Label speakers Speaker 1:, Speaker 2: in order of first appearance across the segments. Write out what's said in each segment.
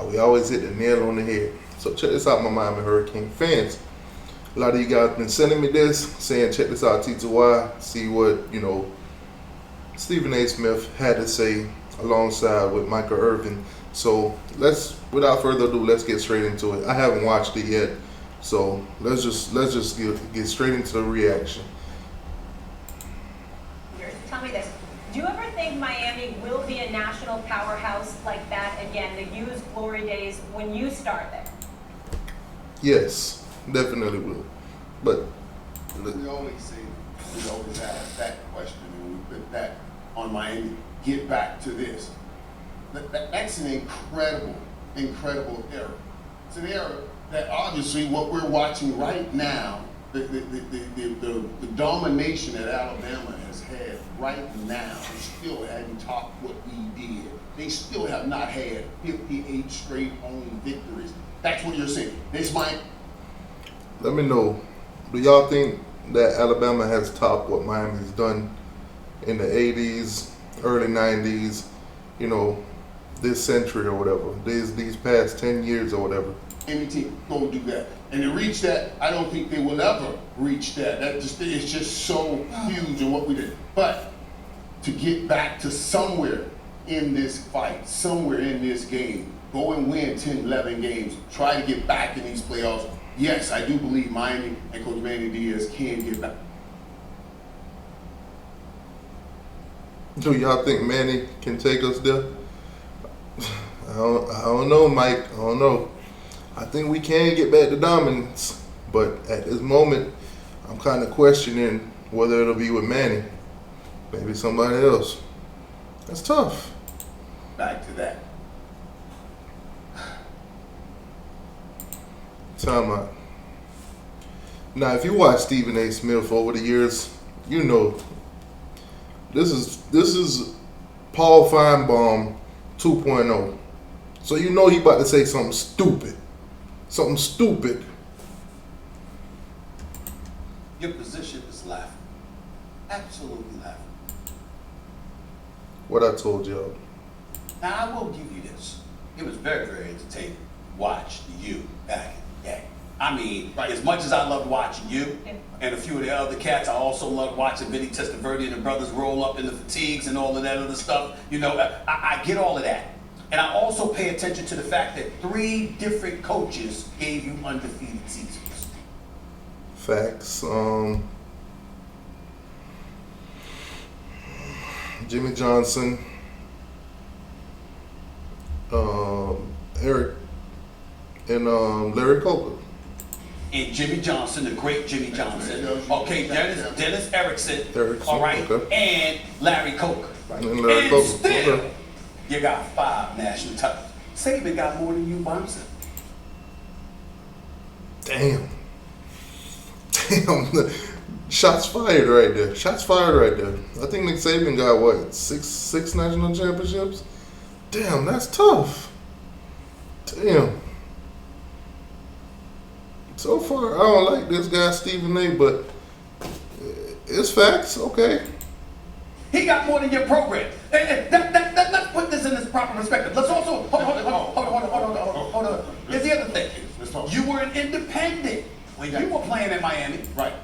Speaker 1: We always hit the nail on the head. So check this out, my Miami Hurricane fans. A lot of you guys been sending me this, saying check this out, T2Y, see what, Stephen A. Smith had to say alongside with Michael Irvin. So without further ado, let's get straight into it. I haven't watched it yet, so let's just get straight into the reaction.
Speaker 2: Tell me this. Do you ever think Miami will be a national powerhouse like that again, the U's glory days when you start there?
Speaker 1: Yes, definitely will. But
Speaker 3: we always ask that question, and we put that on Miami. Get back to this. That's an incredible era. It's an era that obviously what we're watching right now, the domination that Alabama has had right now, they still hadn't topped what we did. They still have not had 58 straight home victories. That's what you're saying. This might.
Speaker 1: Let me know. Do y'all think that Alabama has topped what Miami's done in the 80s, early 90s, this century or whatever, these past 10 years or whatever?
Speaker 3: Any team go do that, and to reach that, I don't think they will ever reach that. It's just so huge in what we did. But to get back to somewhere in this fight, somewhere in this game, go and win 10, 11 games, try to get back in these playoffs. Yes, I do believe Miami and Coach Manny Diaz can get back.
Speaker 1: Do y'all think Manny can take us there? I don't know, Mike. I don't know. I think we can get back to dominance, but at this moment, I'm kind of questioning whether it'll be with Manny. Maybe somebody else. That's tough.
Speaker 3: Back to that.
Speaker 1: Time out. Now, if you watch Stephen A. Smith over the years, this is Paul Feinbaum 2.0. So he about to say something stupid. Something stupid.
Speaker 4: Your position is laughing. Absolutely laughing.
Speaker 1: What I told y'all.
Speaker 4: Now, I will give you this. It was very, very entertaining to watch you back in the day. I mean, as much as I loved watching you and a few of the other cats, I also loved watching Vinny Testaverde and the brothers roll up in the fatigues and all of that other stuff. I get all of that. And I also pay attention to the fact that 3 different coaches gave you undefeated seasons.
Speaker 1: Facts. Jimmy Johnson, Eric, and Larry Coker.
Speaker 4: And Jimmy Johnson, the great Jimmy Johnson. Okay, Dennis Erickson. All right,
Speaker 1: okay.
Speaker 4: And Larry Coker.
Speaker 1: And Larry Coker.
Speaker 4: Still,
Speaker 1: okay.
Speaker 4: You got 5 national titles. Saban got more than you by himself.
Speaker 1: Damn. Shots fired right there. I think Nick Saban got what, six national championships? Damn, that's tough. Damn. So far, I don't like this guy Stephen A, but it's facts, okay.
Speaker 4: He got more than your program. Let's put this in this proper perspective. Let's also hold on. Here's the other thing. You were an independent when you were playing at Miami, right?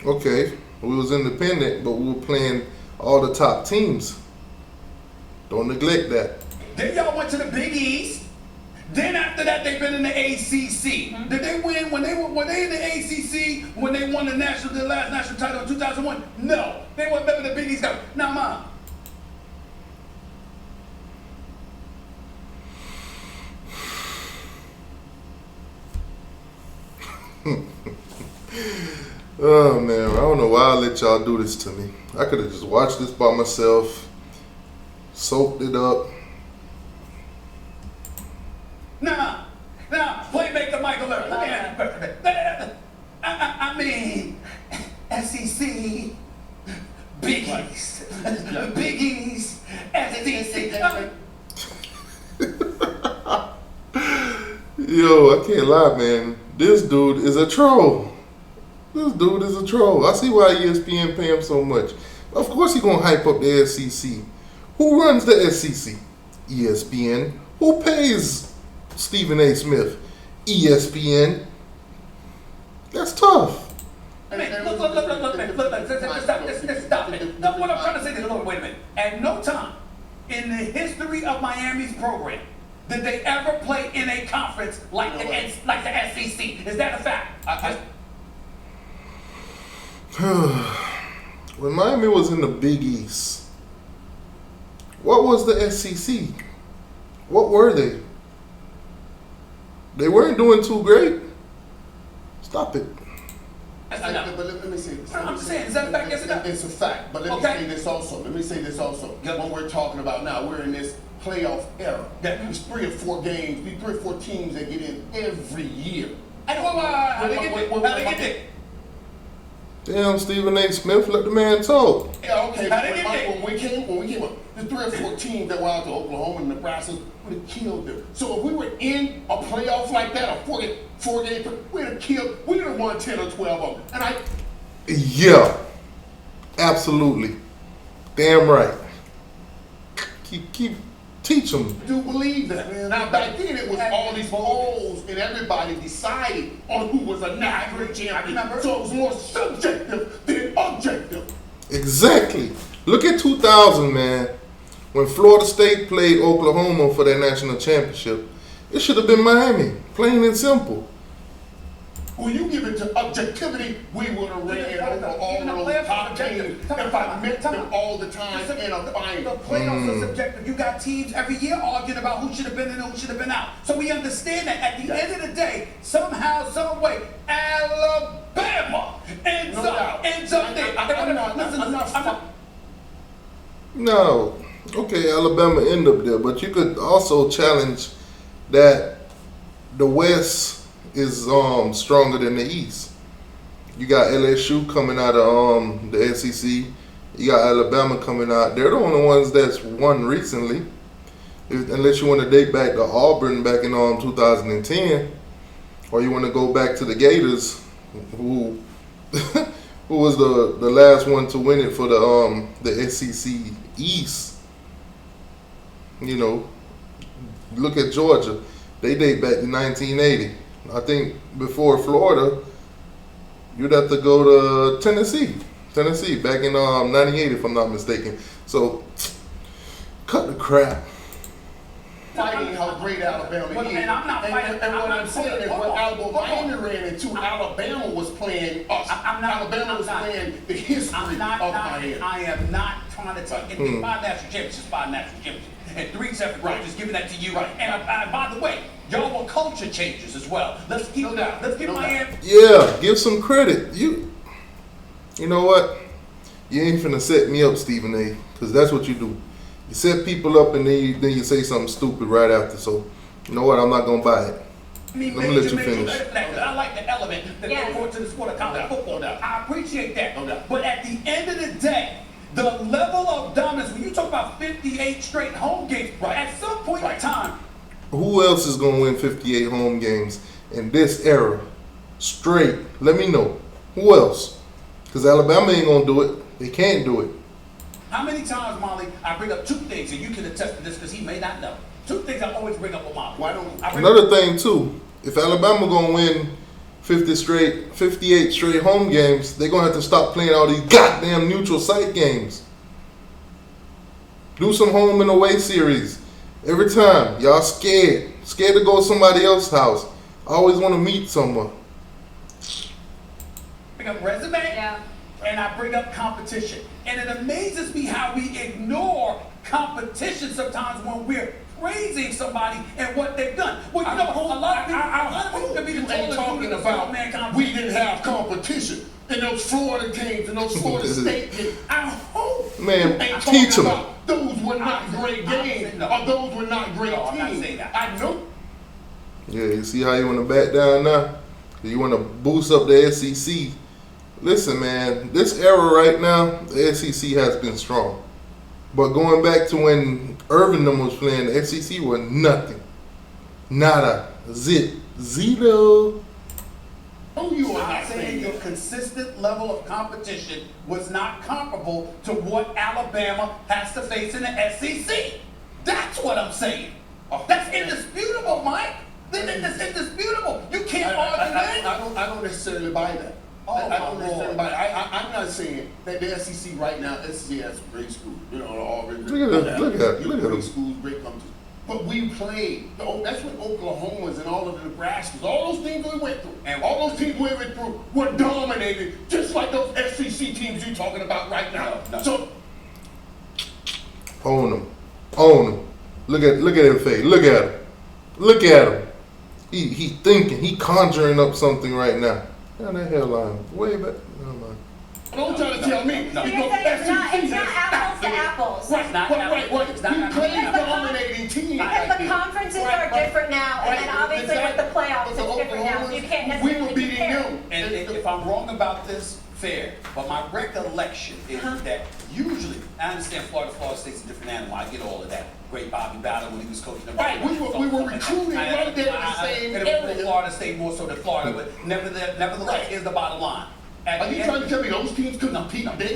Speaker 1: Okay, we was independent, but we were playing all the top teams. Don't neglect that.
Speaker 4: Then y'all went to the Big East. Then after that, they've been in the ACC. Did they win when they in the ACC when they won their last national title in 2001? No, they weren't member of the Big East. Now, Mom.
Speaker 1: Oh man, I don't know why I let y'all do this to me. I could have just watched this by myself, soaked it up.
Speaker 4: Nah, playmaker Michael Irvin. I mean, SEC, Big East, Big East, SEC.
Speaker 1: Yo, I can't lie, man. This dude is a troll. I see why ESPN pay him so much. Of course he gonna hype up the SEC. Who runs the SEC? ESPN. Who pays Stephen A. Smith, ESPN. That's tough.
Speaker 4: Man, look, stop it. No, what I'm trying to say is, wait a minute. At no time in the history of Miami's program did they ever play in a conference like the SEC. Is that a fact?
Speaker 1: When Miami was in the Big East, what was the SEC? What were they? They weren't doing too great. Stop it.
Speaker 3: But let me say this.
Speaker 4: I'm just saying, is that a fact? Yes or no?
Speaker 3: It's a fact. But let me say this also.
Speaker 4: Yep.
Speaker 3: When we're talking about now, we're in this playoff era.
Speaker 4: Yeah.
Speaker 3: There's 3 or 4 games, 3 or 4 teams that get in every year.
Speaker 4: How they get there?
Speaker 1: Damn, Stephen A. Smith, let the man talk.
Speaker 3: Yeah, okay.
Speaker 4: How they get there?
Speaker 3: When we came up, the 3 or 4 teams that were out to Oklahoma and Nebraska would have killed them. So if we were in a playoff like that, a 4-game, we would have won 10 or 12 of them.
Speaker 1: Yeah, absolutely. Damn right. Keep teach them.
Speaker 3: Do believe that. Now back then it was all these polls and everybody decided on who was a national champion. So it was more subjective than objective.
Speaker 1: Exactly. Look at 2000, man. When Florida State played Oklahoma for their national championship, it should have been Miami. Plain and simple.
Speaker 3: When you give it to objectivity, we would have ran over all those top teams if I met them all the time in a final.
Speaker 4: The playoffs are subjective. You got teams every year arguing about who should have been in and who should have been out. So we understand that at the end of the day, somehow, some way, Alabama ends up there. I'm not.
Speaker 1: No. Okay, Alabama end up there, but you could also challenge that the West is stronger than the East. You got LSU coming out of the SEC. You got Alabama coming out. They're the only ones that's won recently. Unless you want to date back to Auburn back in 2010, or you want to go back to the Gators, who who was the last one to win it for the SEC East. You know, look at Georgia. They date back to 1980. I think before Florida, you'd have to go to Tennessee. Tennessee back in 98, if I'm not mistaken. So, cut the crap.
Speaker 3: Fighting how great Alabama is.
Speaker 4: And I'm not fighting.
Speaker 3: And what I'm saying is what Miami ran into, Alabama was playing us. Alabama was playing the history of Miami.
Speaker 4: I am not trying to take it. 5 national championships. And 3 separate coaches giving that to you. Right. And by the way, y'all were culture changers as well. Let's keep Miami.
Speaker 1: Yeah, give some credit. You know what? You ain't finna set me up, Stephen A. Because that's what you do. You set people up and then you say something stupid right after. So, you know what? I'm not gonna buy it. Let me let you finish.
Speaker 4: I like the element that they brought to the sport of college football. I appreciate that. But at the end of the day, the level of dominance, when you talk about 58 straight home games, at some point in time.
Speaker 1: Who else is going to win 58 home games in this era? Straight. Let me know. Who else? Because Alabama ain't going to do it. They can't do it.
Speaker 4: How many times, Molly, I bring up 2 things, and you can attest to this because he may not know. 2 things I always bring up with Molly.
Speaker 3: Why don't
Speaker 1: Another thing, too. If Alabama going to win 58 straight home games, they're going to have to stop playing all these goddamn neutral site games. Do some home and away series. Every time, y'all scared to go to somebody else's house. I always want to meet someone.
Speaker 4: Bring up resume, and I bring up competition. And it amazes me how we ignore competition sometimes when we're praising somebody and what they've done. Well, you know, a lot of people could be the
Speaker 3: ain't talking about we didn't have competition in those Florida games and those Florida State games. I hope
Speaker 1: man,
Speaker 3: ain't
Speaker 1: teach
Speaker 3: talking
Speaker 1: them.
Speaker 3: about those were not great games or those were not great teams. I know.
Speaker 1: Yeah, you see how you want to back down now? You want to boost up the SEC. Listen, man, this era right now, the SEC has been strong. But going back to when Irvin was playing, the SEC was nothing. Nada. Zero.
Speaker 3: You are
Speaker 4: I'm
Speaker 3: not
Speaker 4: saying your consistent level of competition was not comparable to what Alabama has to face in the SEC. That's what I'm saying. That's indisputable, Mike. It's disputable. You can't argue that.
Speaker 3: I don't necessarily buy that.
Speaker 4: Oh,
Speaker 3: I don't
Speaker 4: my
Speaker 3: necessarily
Speaker 4: Lord.
Speaker 3: buy that. I'm not saying that the SEC right now, SEC has some great schools. You know, all
Speaker 1: Look at
Speaker 3: great
Speaker 1: them.
Speaker 3: schools, great companies. But we played. That's what Oklahomas and all of the Nebraskas, all those teams we went through, and all those teams we went through were dominated, just like those SEC teams you're talking about right now.
Speaker 4: No.
Speaker 3: So
Speaker 1: Own him. Look at him face. Look at him. He thinking. He conjuring up something right now. Down that hairline, way back. Never mind.
Speaker 3: don't try to tell me.
Speaker 4: No.
Speaker 2: So you're saying it's not apples to apples.
Speaker 3: Right,
Speaker 4: not
Speaker 3: right.
Speaker 4: apples. It's not
Speaker 3: We
Speaker 4: apples.
Speaker 3: played
Speaker 2: Because the
Speaker 3: dominating teams.
Speaker 2: Because
Speaker 3: like
Speaker 2: the
Speaker 3: this.
Speaker 2: conferences
Speaker 3: Right,
Speaker 2: are
Speaker 3: right.
Speaker 2: different now, and then obviously with the playoffs,
Speaker 3: But the
Speaker 2: it's different now. So you can't
Speaker 3: Oklahomas, we were
Speaker 2: necessarily
Speaker 3: beating
Speaker 2: compare.
Speaker 3: them.
Speaker 4: And if I'm wrong about this, fair. But my recollection is that usually, I understand Florida State's a different animal. I get all of that. Great Bobby Ballard when he was coaching them.
Speaker 3: Right, we were recruiting right there in the same area.
Speaker 4: Florida State more so than Florida, but nevertheless, here's the bottom line.
Speaker 3: Are you trying to tell me those teams couldn't compete? They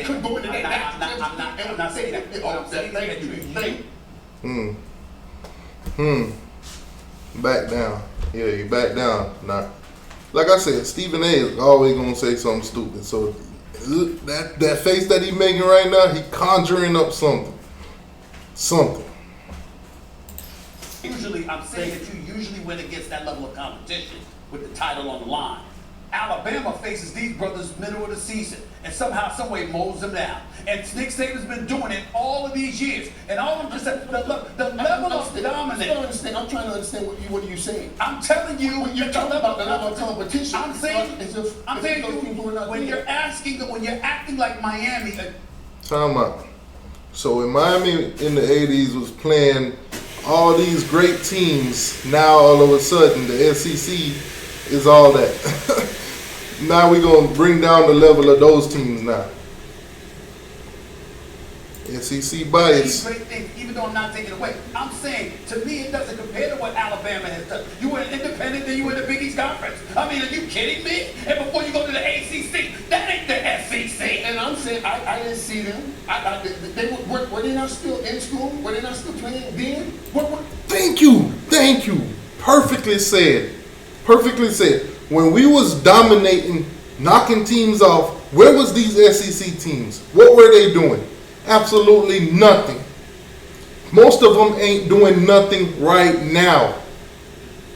Speaker 3: couldn't go into that.
Speaker 4: I'm not saying that. What I'm saying is that
Speaker 1: Back down. Yeah, you back down. Now, like I said, Stephen A is always gonna say something stupid. So that face that he making right now, he conjuring up something.
Speaker 4: usually, I'm saying that you usually win against that level of competition with the title on the line. Alabama faces these brothers middle of the season and somehow, some way mows them down. And Nick Saban's been doing it all of these years. And all I'm just saying, the level of dominance.
Speaker 3: I'm trying to understand what are you saying.
Speaker 4: I'm telling you,
Speaker 3: You're talking about the level of competition.
Speaker 4: I'm saying when you're acting like Miami.
Speaker 1: Time out. So when Miami in the 80s was playing all these great teams, now all of a sudden the SEC is all that. Now we're going to bring down the level of those teams now. SEC bias.
Speaker 4: Great things, even though I'm not taking it away. I'm saying, to me, it doesn't compare to what Alabama has done. You were independent, then you were in the Big East Conference. I mean, are you kidding me? And before you go to the ACC, that ain't the SEC.
Speaker 3: And I'm saying, I didn't see them. Were they not still in school? Were they not still playing then?
Speaker 1: Thank you. Perfectly said. When we was dominating, knocking teams off, where was these SEC teams? What were they doing? Absolutely nothing. Most of them ain't doing nothing right now.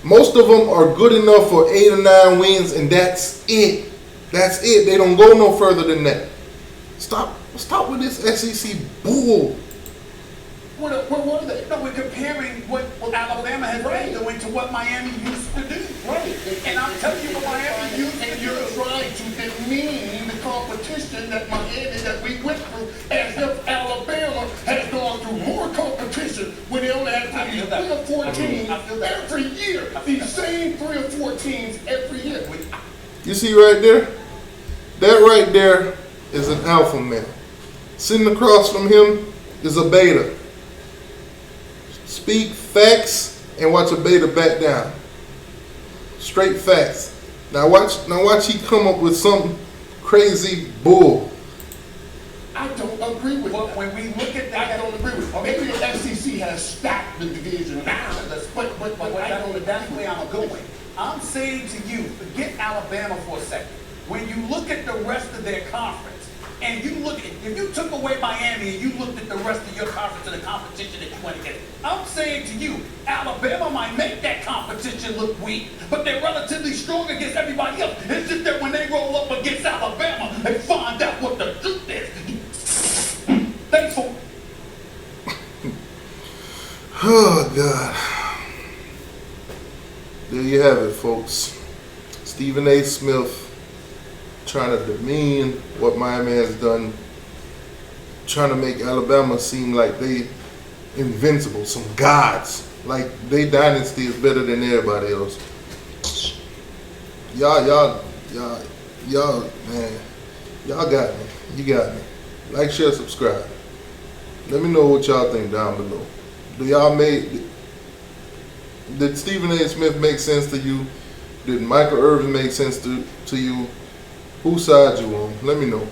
Speaker 1: Most of them are good enough for 8 or 9 wins, and that's it. They don't go no further than that. Stop with this SEC bull.
Speaker 3: What are they?
Speaker 4: No, we're comparing what Alabama has been doing to what Miami used to do.
Speaker 3: Right.
Speaker 4: And I'm telling you what Miami used to
Speaker 3: And
Speaker 4: do.
Speaker 3: you're trying to demean the competition that Miami, that we went through, as if Alabama has gone through more competition when they only had to be 3 or 4 teams every year. These same 3 or 4 teams every year.
Speaker 1: You see right there? That right there is an alpha male. Sitting across from him is a beta. Speak facts and watch a beta back down. Straight facts. Now watch he come up with some crazy bull.
Speaker 3: I don't agree with that.
Speaker 4: When we look at that,
Speaker 3: I don't agree with it. Maybe the SEC has stacked the division now, but I don't agree.
Speaker 4: that's where I'm going. I'm saying to you, forget Alabama for a second. When you look at the rest of their conference, and you look at, if you took away Miami and you looked at the rest of your conference and the competition that you went against, I'm saying to you, Alabama might make that competition look weak, but they're relatively strong against everybody else. It's just that when they roll up against Alabama, they find out what the truth is. Thanks for.
Speaker 1: Oh, God. There you have it, folks. Stephen A. Smith trying to demean what Miami has done, trying to make Alabama seem like they invincible, some gods, like they dynasty is better than everybody else. Y'all, man, y'all got me. You got me. Like, share, subscribe. Let me know what y'all think down below. Did Stephen A. Smith make sense to you? Did Michael Irvin make sense to you? Whose side you on? Let me know.